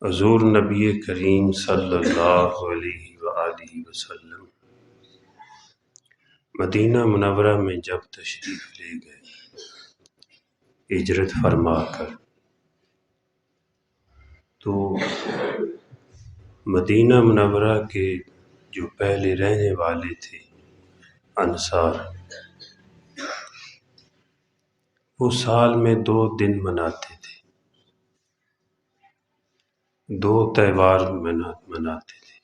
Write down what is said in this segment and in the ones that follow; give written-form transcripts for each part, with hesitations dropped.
حضور نبی کریم صلی اللہ علیہ وآلہ وسلم مدینہ منورہ میں جب تشریف لے گئے ہجرت فرما کر، تو مدینہ منورہ کے جو پہلے رہنے والے تھے انصار، وہ سال میں 2 دن مناتے تھے، 2 تہوار مناتے تھے۔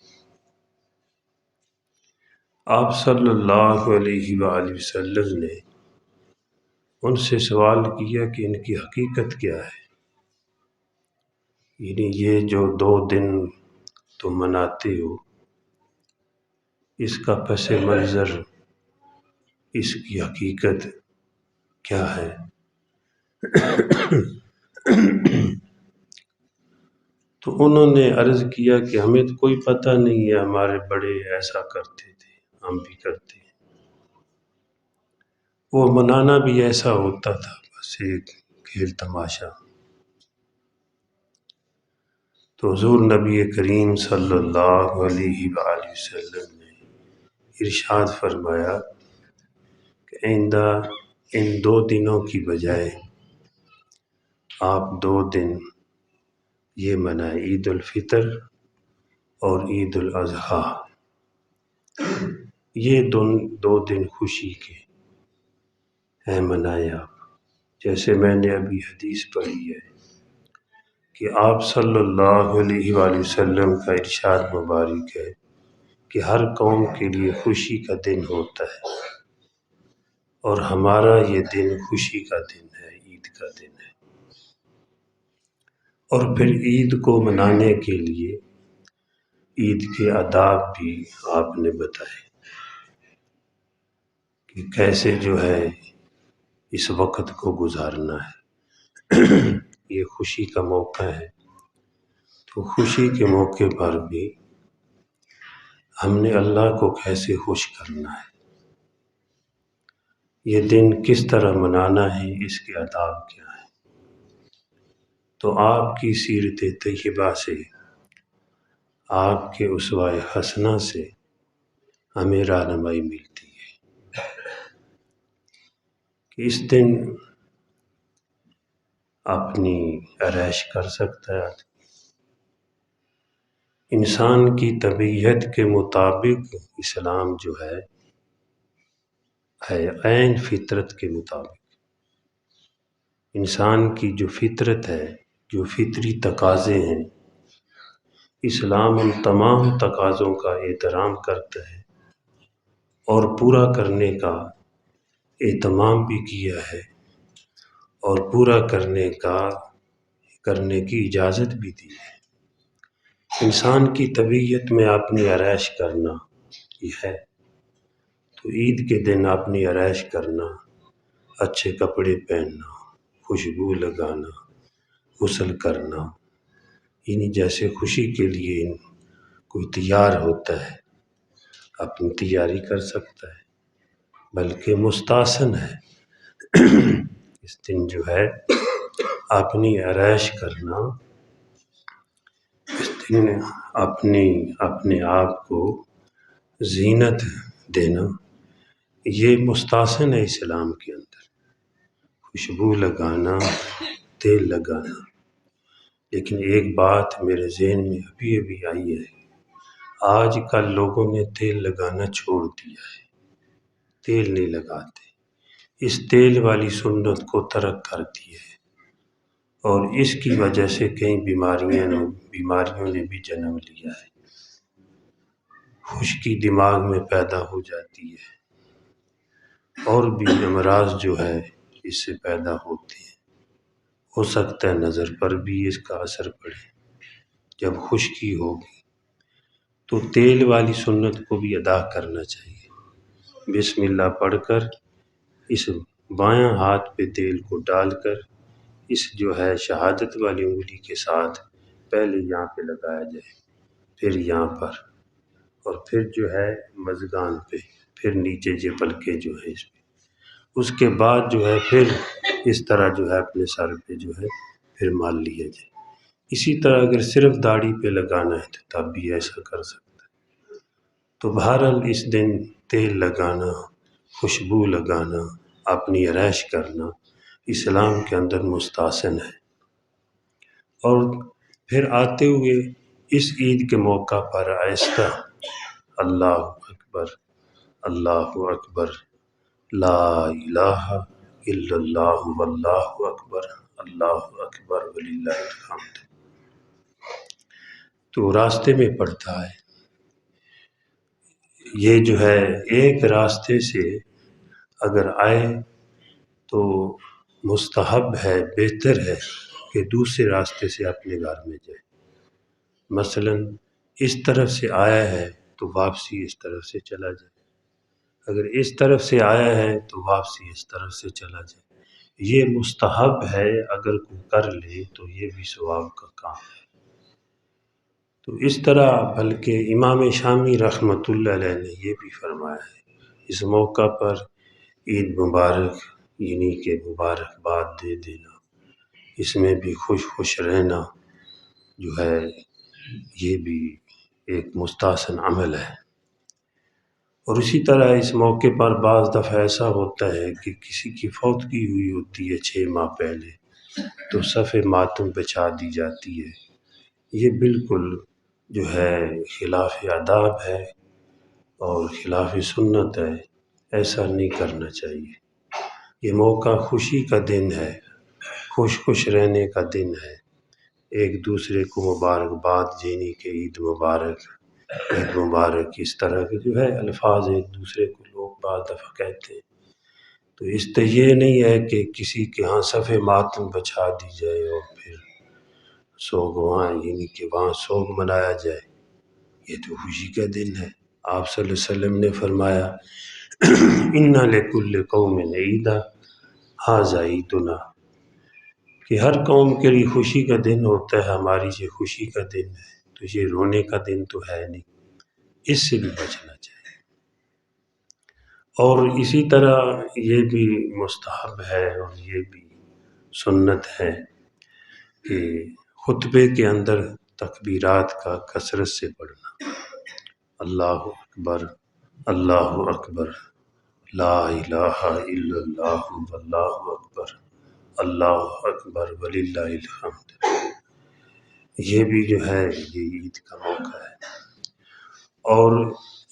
آپ صلی اللہ علیہ وآلہ وسلم نے ان سے سوال کیا کہ ان کی حقیقت کیا ہے، یعنی یہ جو 2 دن تم مناتے ہو، اس کا پس منظر، اس کی حقیقت کیا ہے؟ تو انہوں نے عرض کیا کہ ہمیں تو کوئی پتہ نہیں ہے، ہمارے بڑے ایسا کرتے تھے، ہم بھی کرتے ہیں۔ وہ منانا بھی ایسا ہوتا تھا، بس ایک کھیل تماشا۔ تو حضور نبی کریم صلی اللہ علیہ وآلہ وسلم نے ارشاد فرمایا کہ آئندہ ان 2 دنوں کی بجائے آپ 2 دن یہ منائیں، عید الفطر اور عید الاضحیٰ۔ یہ 2 دن خوشی کے ہیں، منائیں آپ۔ جیسے میں نے ابھی حدیث پڑھی ہے کہ آپ صلی اللہ علیہ وآلہ وسلم کا ارشاد مبارک ہے کہ ہر قوم کے لیے خوشی کا دن ہوتا ہے، اور ہمارا یہ دن خوشی کا دن ہے، عید کا دن ہے۔ اور پھر عید کو منانے کے لیے عید کے آداب بھی آپ نے بتائے کہ کیسے جو ہے اس وقت کو گزارنا ہے۔ یہ خوشی کا موقع ہے، تو خوشی کے موقع پر بھی ہم نے اللہ کو کیسے خوش کرنا ہے، یہ دن کس طرح منانا ہے، اس کے آداب کیا ہیں۔ تو آپ کی سیرت طیبہ سے، آپ کے اسوہ حسنہ سے ہمیں رہنمائی ملتی ہے کہ اس دن اپنی عیش کر سکتا ہے آدمی۔ انسان کی طبیعت کے مطابق اسلام جو ہے عین فطرت کے مطابق، انسان کی جو فطرت ہے، جو فطری تقاضے ہیں، اسلام ان تمام تقاضوں کا احترام کرتا ہے اور پورا کرنے کا اہتمام بھی کیا ہے، اور پورا کرنے کی اجازت بھی دی ہے۔ انسان کی طبیعت میں اپنی عیش کرنا یہ ہے، تو عید کے دن اپنی عیش کرنا، اچھے کپڑے پہننا، خوشبو لگانا، غسل کرنا، یعنی جیسے خوشی کے لیے کوئی تیار ہوتا ہے، اپنی تیاری کر سکتا ہے، بلکہ مستحسن ہے اس دن جو ہے اپنی عیش کرنا، اس دن اپنے آپ کو زینت دینا، یہ مستحسن ہے اسلام کے اندر۔ خوشبو لگانا، تیل لگانا۔ لیکن ایک بات میرے ذہن میں ابھی آئی ہے، آج کل لوگوں نے تیل لگانا چھوڑ دیا ہے، تیل نہیں لگاتے، اس تیل والی سنت کو ترک کر دیا ہے، اور اس کی وجہ سے کئی بیماریوں نے بھی جنم لیا ہے۔ خشکی دماغ میں پیدا ہو جاتی ہے، اور بھی امراض جو ہے اس سے پیدا ہوتے ہیں۔ ہو سکتا ہے نظر پر بھی اس کا اثر پڑے۔ جب خشکی ہوگی تو تیل والی سنت کو بھی ادا کرنا چاہیے۔ بسم اللہ پڑھ کر اس بایاں ہاتھ پہ تیل کو ڈال کر، اس جو ہے شہادت والی انگلی کے ساتھ پہلے یہاں پہ لگایا جائے، پھر یہاں پر، اور پھر جو ہے مژگان پہ، پھر نیچے پلکے جو ہے اس پہ، اس کے بعد جو ہے پھر اس طرح جو ہے اپنے سر پہ جو ہے پھر مال لیا جائے۔ اسی طرح اگر صرف داڑھی پہ لگانا ہے تو تب بھی ایسا کر سکتا ہے۔ تو بہرحال اس دن تیل لگانا، خوشبو لگانا، اپنی عرائش کرنا اسلام کے اندر مستحسن ہے۔ اور پھر آتے ہوئے اس عید کے موقع پر آہستہ اللہ اکبر، اللہ اکبر، لا الہ الا اللہ واللہ اکبر، اللہ اکبر وللہ الحمد، تو راستے میں پڑتا ہے۔ یہ جو ہے ایک راستے سے اگر آئے تو مستحب ہے، بہتر ہے کہ دوسرے راستے سے اپنے گھر میں جائے۔ مثلا اس طرف سے آیا ہے تو واپسی اس طرف سے چلا جائے، اگر اس طرف سے آیا ہے تو واپسی اس طرف سے چلا جائے۔ یہ مستحب ہے، اگر کوئی کر لے تو یہ بھی ثواب کا کام ہے۔ تو اس طرح بلکہ امام شامی رحمۃ اللہ علیہ نے یہ بھی فرمایا ہے، اس موقع پر عید مبارک یعنی کہ مبارکباد دے دینا، اس میں بھی خوش خوش رہنا جو ہے یہ بھی ایک مستحسن عمل ہے۔ اور اسی طرح اس موقع پر بعض دفعہ ایسا ہوتا ہے کہ کسی کی فوتگی ہوئی ہوتی ہے 6 ماہ پہلے، تو صف ماتم بچھا دی جاتی ہے۔ یہ بالکل جو ہے خلاف آداب ہے اور خلاف سنت ہے، ایسا نہیں کرنا چاہیے۔ یہ موقع خوشی کا دن ہے، خوش خوش رہنے کا دن ہے، ایک دوسرے کو مبارکباد دینے کے عید مبارک، عید مبارک، اس طرح کے جو ہے الفاظ ایک دوسرے کو لوگ بعض دفعہ کہتے ہیں۔ تو اس سے یہ نہیں ہے کہ کسی کے ہاں صف ماتم بچھا دی جائے اور پھر سوگ وہاں یعنی کہ وہاں سوگ منایا جائے، یہ تو خوشی کا دن ہے۔ آپ صلی اللہ علیہ وسلم نے فرمایا اِنَّ لِكُلِّ قَوْمٍ عِیدًا ھَذَا عِیدُنَا، کہ ہر قوم کے لیے خوشی کا دن ہوتا ہے، ہماری یہ خوشی کا دن ہے، تو یہ رونے کا دن تو ہے نہیں، اس سے بھی بچنا چاہیے۔ اور اسی طرح یہ بھی مستحب ہے اور یہ بھی سنت ہے کہ خطبے کے اندر تکبیرات کا کثرت سے پڑھنا، اللہ اکبر، اللہ اکبر، لا الہ الا اللہ واللہ اکبر، اللہ اکبر وللہ الحمد، یہ بھی جو ہے یہ عید کا موقع ہے۔ اور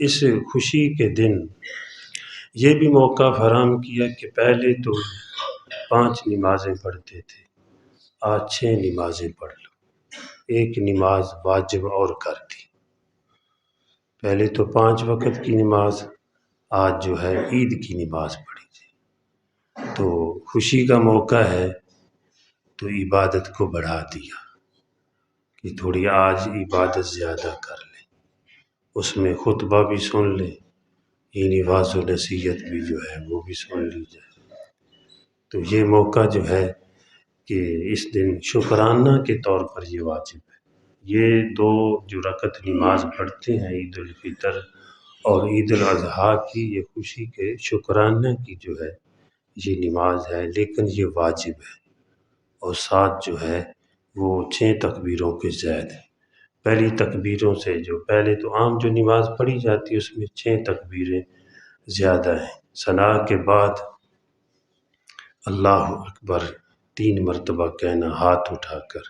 اس خوشی کے دن یہ بھی موقع فراہم کیا کہ پہلے تو 5 نمازیں پڑھتے تھے، آج 6 نمازیں پڑھ لو، ایک نماز واجب اور کر دی۔ پہلے تو 5 وقت کی نماز، آج جو ہے عید کی نماز پڑھی جائے۔ تو خوشی کا موقع ہے تو عبادت کو بڑھا دیا کہ تھوڑی آج عبادت زیادہ کر لیں، اس میں خطبہ بھی سن لیں، یعنی واعظ و نصیحت بھی جو ہے وہ بھی سن لی جائے۔ تو یہ موقع جو ہے کہ اس دن شکرانہ کے طور پر یہ واجب ہے۔ یہ 2 جو رکعت نماز پڑھتے ہیں عید الفطر اور عید الاضحیٰ کی، یہ خوشی کے شکرانہ کی جو ہے یہ نماز ہے، لیکن یہ واجب ہے، اور ساتھ جو ہے وہ 6 تکبیروں کے زائد ہے۔ پہلی تکبیروں سے جو پہلے تو عام جو نماز پڑھی جاتی ہے اس میں 6 تکبیریں زیادہ ہیں۔ ثنا کے بعد اللہ اکبر 3 مرتبہ کہنا ہاتھ اٹھا کر،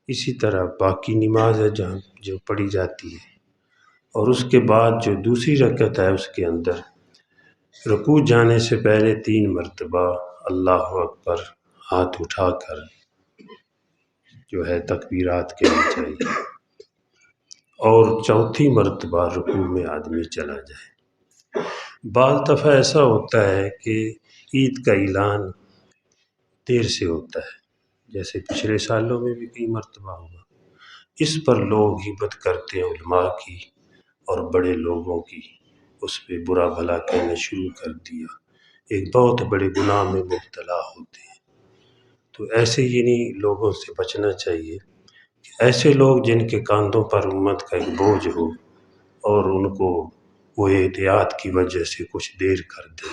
اسی طرح باقی نماز ہے جہاں جو پڑھی جاتی ہے۔ اور اس کے بعد جو دوسری رکعت ہے اس کے اندر رکوع جانے سے پہلے 3 مرتبہ اللہ اکبر ہاتھ اٹھا کر جو ہے تکبیرات کہنی چاہیے، اور 4تھی مرتبہ رکوع میں آدمی چلا جائے۔ بعض دفعہ ایسا ہوتا ہے کہ عید کا اعلان دیر سے ہوتا ہے، جیسے پچھلے سالوں میں بھی کئی مرتبہ ہوا، اس پر لوگ غیبت کرتے ہیں علماء کی اور بڑے لوگوں کی، اس پہ برا بھلا کہنا شروع کر دیا، ایک بہت بڑے گناہ میں مبتلا ہوتے ہیں۔ تو ایسے یعنی لوگوں سے بچنا چاہیے، ایسے لوگ جن کے کاندھوں پر امت کا ایک بوجھ ہو اور ان کو وہ احتیاط کی وجہ سے کچھ دیر کر دے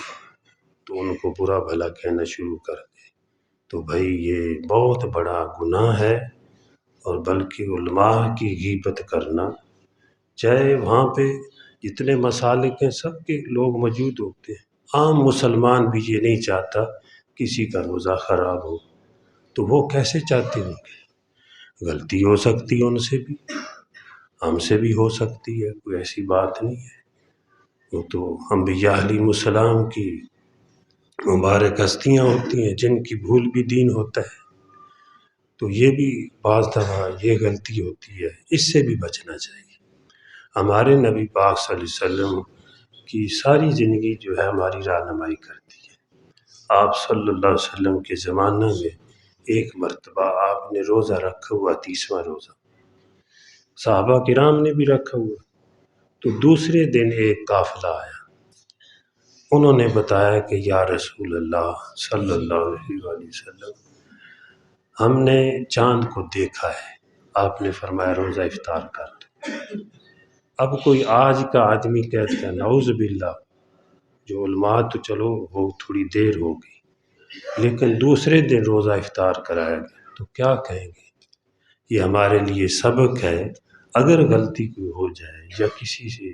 تو ان کو برا بھلا کہنا شروع کر دے، تو بھائی یہ بہت بڑا گناہ ہے اور بلکہ علماء کی غیبت کرنا، چاہے وہاں پہ جتنے مسالک ہیں سب کے لوگ موجود ہوتے ہیں، عام مسلمان بھی یہ نہیں چاہتا کسی کا روزہ خراب ہو، تو وہ کیسے چاہتے ہوں گے؟ غلطی ہو سکتی ہے ان سے بھی، ہم سے بھی ہو سکتی ہے، کوئی ایسی بات نہیں ہے۔ وہ تو انبیاء علیہ السلام کی مبارک ہستیاں ہوتی ہیں جن کی بھول بھی دین ہوتا ہے، تو یہ بھی بعض دفعہ یہ غلطی ہوتی ہے، اس سے بھی بچنا چاہیے۔ ہمارے نبی پاک صلی اللہ علیہ وسلم کی ساری زندگی جو ہے ہماری رہنمائی کرتی ہے۔ آپ صلی اللہ علیہ وسلم کے زمانہ میں ایک مرتبہ آپ نے روزہ رکھا ہوا 30واں روزہ، صحابہ کرام نے بھی رکھا ہوا، تو دوسرے دن ایک قافلہ آیا، انہوں نے بتایا کہ یا رسول اللہ صلی اللہ علیہ وسلم، ہم نے چاند کو دیکھا ہے، آپ نے فرمایا روزہ افطار کر دو۔ اب کوئی آج کا آدمی کہتا ہے نعوذ باللہ، جو علماء تو چلو وہ تھوڑی دیر ہو گئی، لیکن دوسرے دن روزہ افطار کرایا گیا تو کیا کہیں گے؟ یہ ہمارے لیے سبق ہے، اگر غلطی کوئی ہو جائے یا کسی سے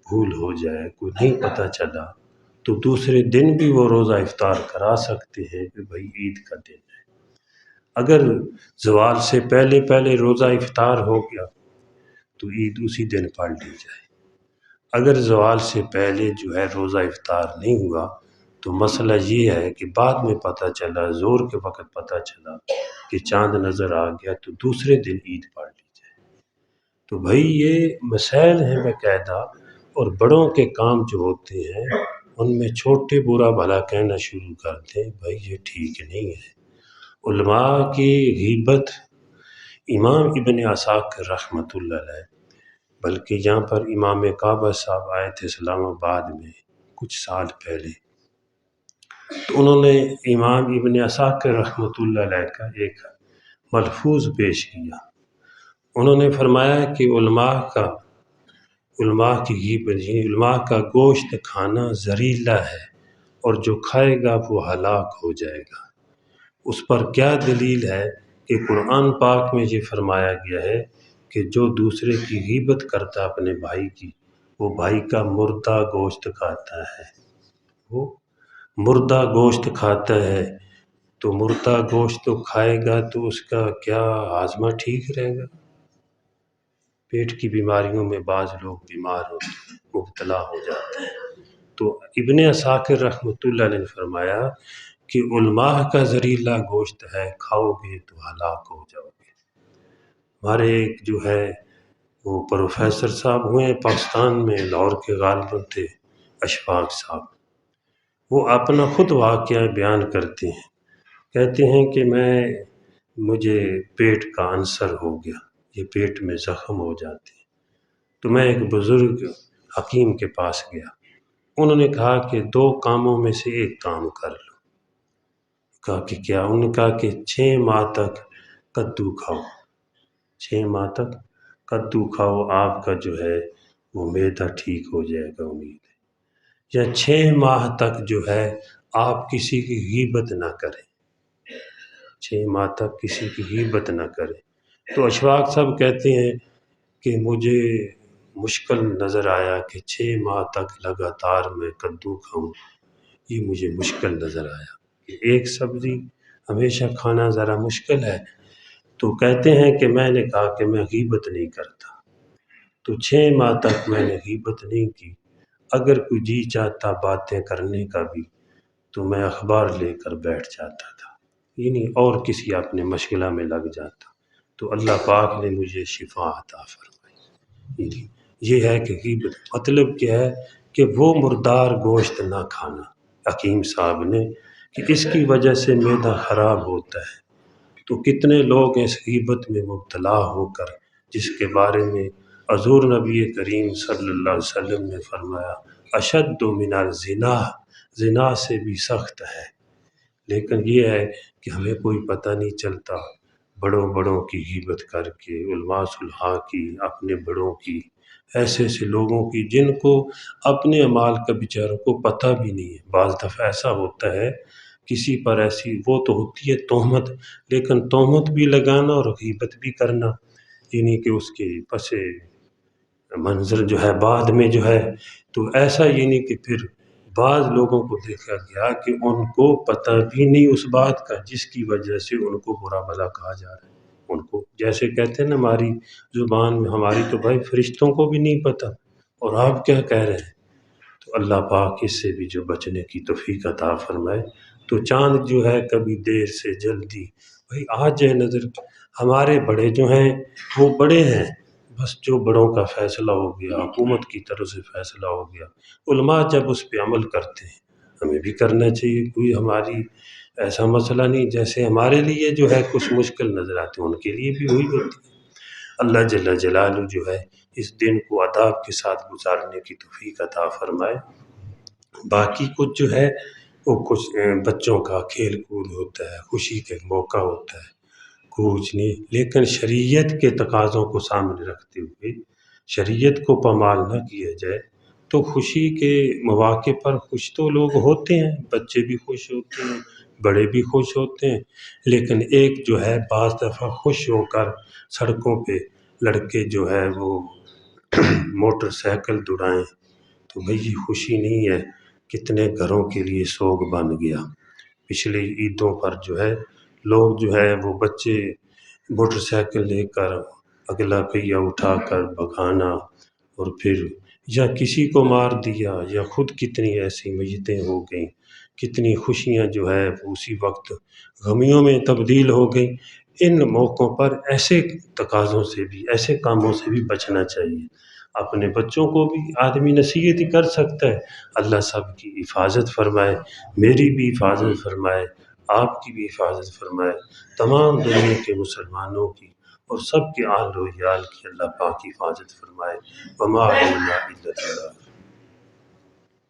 بھول ہو جائے، کوئی نہیں پتہ چلا، تو دوسرے دن بھی وہ روزہ افطار کرا سکتے ہیں کہ بھائی عید کا دن ہے۔ اگر زوال سے پہلے پہلے روزہ افطار ہو گیا تو عید اسی دن پڑھ لی جائے۔ اگر زوال سے پہلے جو ہے روزہ افطار نہیں ہوا تو مسئلہ یہ ہے کہ بعد میں پتہ چلا، زور کے وقت پتہ چلا کہ چاند نظر آ گیا، تو دوسرے دن عید پڑھ لی جائے۔ تو بھائی یہ مسائل ہیں باقاعدہ، اور بڑوں کے کام جو ہوتے ہیں ان میں چھوٹے برا بھلا کہنا شروع کر دیں، بھائی یہ ٹھیک نہیں ہے۔ علماء کی غیبت، امام ابن عساکر رحمۃ اللہ علیہ، بلکہ یہاں پر امام کعبہ صاحب آئے تھے اسلام آباد میں کچھ سال پہلے، تو انہوں نے امام ابن عساکر رحمۃ اللہ علیہ کا ایک ملفوظ پیش کیا۔ انہوں نے فرمایا کہ علماء کی غیبت، علماء کا گوشت کھانا زریلہ ہے، اور جو کھائے گا وہ ہلاک ہو جائے گا۔ اس پر کیا دلیل ہے کہ قرآن پاک میں یہ فرمایا گیا ہے کہ جو دوسرے کی غیبت کرتا اپنے بھائی کی، وہ بھائی کا مردہ گوشت کھاتا ہے، وہ مردہ گوشت کھاتا ہے، تو مردہ گوشت تو کھائے گا تو اس کا کیا ہاضمہ ٹھیک رہے گا؟ پیٹ کی بیماریوں میں بعض لوگ بیمار ہوتے ہیں، مبتلا ہو جاتے ہیں۔ تو ابن عساکر رحمۃ اللہ علیہ نے فرمایا کہ علماء کا زریلہ گوشت ہے، کھاؤ گے تو ہلاک ہو جاؤ گے۔ ہمارے ایک جو ہے وہ پروفیسر صاحب ہوئے ہیں پاکستان میں، لاہور کے غالباً تھے، اشفاق صاحب، وہ اپنا خود واقعہ بیان کرتے ہیں، کہتے ہیں کہ مجھے پیٹ کا انسر ہو گیا، یہ پیٹ میں زخم ہو جاتے ہیں، تو میں ایک بزرگ حکیم کے پاس گیا، انہوں نے کہا کہ 2 کاموں میں سے ایک کام کر لو۔ کہا کہ کیا؟ انہوں نے کہا کہ 6 ماہ تک کدو کھاؤ، 6 ماہ تک کدو کھاؤ، آپ کا جو ہے وہ معدہ ٹھیک ہو جائے گا امید ہے۔ یا 6 ماہ تک جو ہے آپ کسی کی غیبت نہ کریں، 6 ماہ تک کسی کی غیبت نہ کریں۔ تو اشفاق صاحب کہتے ہیں کہ مجھے مشکل نظر آیا کہ 6 ماہ تک لگاتار میں کدو کھاؤں، یہ مجھے مشکل نظر آیا کہ ایک سبزی ہمیشہ کھانا ذرا مشکل ہے۔ تو کہتے ہیں کہ میں نے کہا کہ میں غیبت نہیں کرتا، تو 6 ماہ تک میں نے غیبت نہیں کی۔ اگر کوئی جی چاہتا باتیں کرنے کا بھی تو میں اخبار لے کر بیٹھ جاتا تھا، یعنی اور کسی اپنے مشغلہ میں لگ جاتا، تو اللہ پاک نے مجھے شفا عطا فرمائی۔ یہ ہے کہ غیبت مطلب کیا ہے کہ وہ مردار گوشت نہ کھانا، حکیم صاحب نے، کہ اس کی وجہ سے معدہ خراب ہوتا ہے۔ تو کتنے لوگ اس غیبت میں مبتلا ہو کر، جس کے بارے میں حضور نبی کریم صلی اللہ علیہ وسلم نے فرمایا اشد من الزنا، زنا سے بھی سخت ہے، لیکن یہ ہے کہ ہمیں کوئی پتہ نہیں چلتا، بڑوں کی غیبت کر کے، علماء صلحاء کی، اپنے بڑوں کی، ایسے لوگوں کی جن کو اپنے اعمال کا بیچاروں کو پتہ بھی نہیں ہے۔ بعض دفعہ ایسا ہوتا ہے کسی پر ایسی وہ تو ہوتی ہے تہمت، لیکن تہمت بھی لگانا اور غیبت بھی کرنا، یعنی کہ اس کے پس منظر جو ہے بعد میں جو ہے، تو ایسا یعنی کہ پھر بعض لوگوں کو دیکھا گیا کہ ان کو پتہ بھی نہیں اس بات کا جس کی وجہ سے ان کو برا بھلا کہا جا رہا ہے۔ ان کو جیسے کہتے ہیں نا ہماری زبان میں، ہماری تو بھائی فرشتوں کو بھی نہیں پتہ، اور آپ کیا کہہ رہے ہیں؟ تو اللہ پاک اس سے بھی جو بچنے کی توفیق عطا فرمائے۔ تو چاند جو ہے کبھی دیر سے جلدی، بھائی آج ہے نظر، ہمارے بڑے جو ہیں وہ بڑے ہیں، بس جو بڑوں کا فیصلہ ہو گیا، حکومت کی طرف سے فیصلہ ہو گیا، علماء جب اس پہ عمل کرتے ہیں ہمیں بھی کرنا چاہیے، کوئی ہماری ایسا مسئلہ نہیں، جیسے ہمارے لیے جو ہے کچھ مشکل نظر آتے ہیں ان کے لیے بھی وہی ہوتی ہے۔ اللہ جل جلالہ جو ہے اس دن کو آداب کے ساتھ گزارنے کی توفیق عطا فرمائے۔ باقی کچھ جو ہے وہ کچھ بچوں کا کھیل کود ہوتا ہے، خوشی کے موقع ہوتا ہے، کچھ نہیں، لیکن شریعت کے تقاضوں کو سامنے رکھتے ہوئے شریعت کو پامال نہ کیا جائے، تو خوشی کے مواقع پر خوش تو لوگ ہوتے ہیں، بچے بھی خوش ہوتے ہیں، بڑے بھی خوش ہوتے ہیں، لیکن ایک جو ہے بعض دفعہ خوش ہو کر سڑکوں پہ لڑکے جو ہے وہ موٹر سائیکل دوڑائیں، تو بھئی یہ خوشی نہیں ہے، کتنے گھروں کے لیے سوگ بن گیا۔ پچھلی عیدوں پر جو ہے لوگ جو ہے وہ بچے موٹر سائیکل لے کر اگلا پہیہ اٹھا کر بھگانا، اور پھر یا کسی کو مار دیا، یا خود کتنی ایسی میتیں ہو گئیں، کتنی خوشیاں جو ہے اسی وقت غمیوں میں تبدیل ہو گئیں۔ ان موقعوں پر ایسے تقاضوں سے بھی، ایسے کاموں سے بھی بچنا چاہیے۔ اپنے بچوں کو بھی آدمی نصیحت ہی کر سکتا ہے، اللہ سب کی حفاظت فرمائے، میری بھی حفاظت فرمائے، آپ کی بھی حفاظت فرمائے، تمام دنیا کے مسلمانوں کی اور سب کے آل و عیال کی اللہ پاک حفاظت فرمائے۔ وما علینا الا البلاغ۔